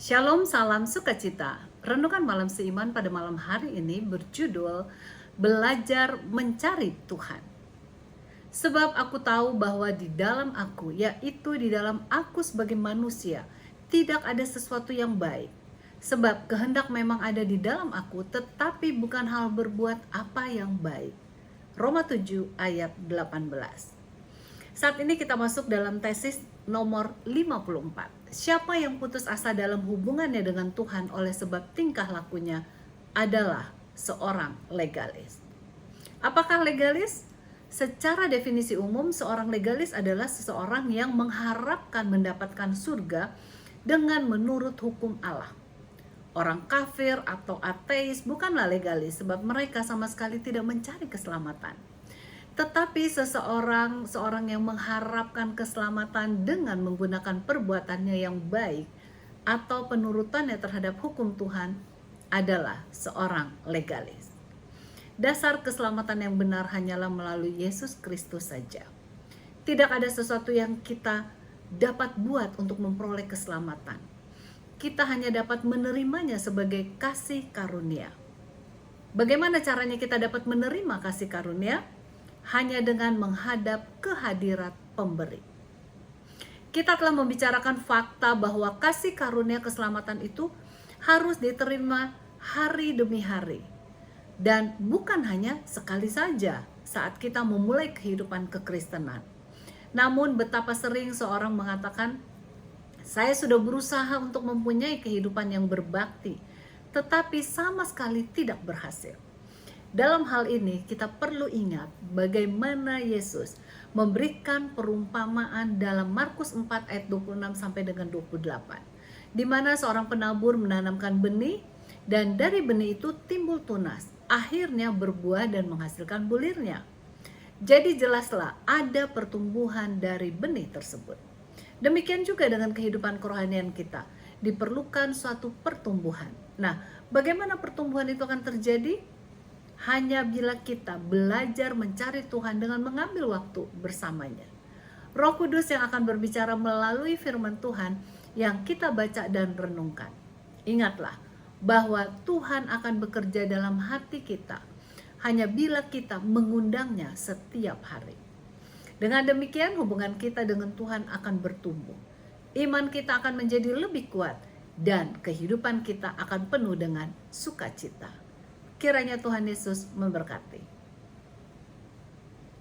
Shalom, salam sukacita. Renungan malam seiman pada malam hari ini berjudul Belajar Mencari Tuhan. Sebab aku tahu bahwa di dalam aku, yaitu di dalam aku sebagai manusia, tidak ada sesuatu yang baik. Sebab kehendak memang ada di dalam aku, tetapi bukan hal berbuat apa yang baik. Roma 7 ayat 18. Saat ini kita masuk dalam tesis nomor 54. Siapa yang putus asa dalam hubungannya dengan Tuhan oleh sebab tingkah lakunya adalah seorang legalis. Apakah legalis? Secara definisi umum, seorang legalis adalah seseorang yang mengharapkan mendapatkan surga dengan menurut hukum Allah. Orang kafir atau ateis bukanlah legalis sebab mereka sama sekali tidak mencari keselamatan. Tetapi seorang yang mengharapkan keselamatan dengan menggunakan perbuatannya yang baik atau penurutannya terhadap hukum Tuhan adalah seorang legalis. Dasar keselamatan yang benar hanyalah melalui Yesus Kristus saja. Tidak ada sesuatu yang kita dapat buat untuk memperoleh keselamatan. Kita hanya dapat menerimanya sebagai kasih karunia. Bagaimana caranya kita dapat menerima kasih karunia? Hanya dengan menghadap kehadirat pemberi. Kita telah membicarakan fakta bahwa kasih karunia keselamatan itu harus diterima hari demi hari. Dan bukan hanya sekali saja saat kita memulai kehidupan kekristenan. Namun betapa sering seorang mengatakan, saya sudah berusaha untuk mempunyai kehidupan yang berbakti, tetapi sama sekali tidak berhasil. Dalam hal ini kita perlu ingat bagaimana Yesus memberikan perumpamaan dalam Markus 4 ayat 26 sampai dengan 28. Di mana seorang penabur menanamkan benih dan dari benih itu timbul tunas, akhirnya berbuah dan menghasilkan bulirnya. Jadi jelaslah ada pertumbuhan dari benih tersebut. Demikian juga dengan kehidupan kerohanian kita, diperlukan suatu pertumbuhan. Nah, bagaimana pertumbuhan itu akan terjadi? Hanya bila kita belajar mencari Tuhan dengan mengambil waktu bersamanya. Roh Kudus yang akan berbicara melalui firman Tuhan yang kita baca dan renungkan. Ingatlah bahwa Tuhan akan bekerja dalam hati kita hanya bila kita mengundangnya setiap hari. Dengan demikian hubungan kita dengan Tuhan akan bertumbuh. Iman kita akan menjadi lebih kuat dan kehidupan kita akan penuh dengan sukacita. Kiranya Tuhan Yesus memberkati.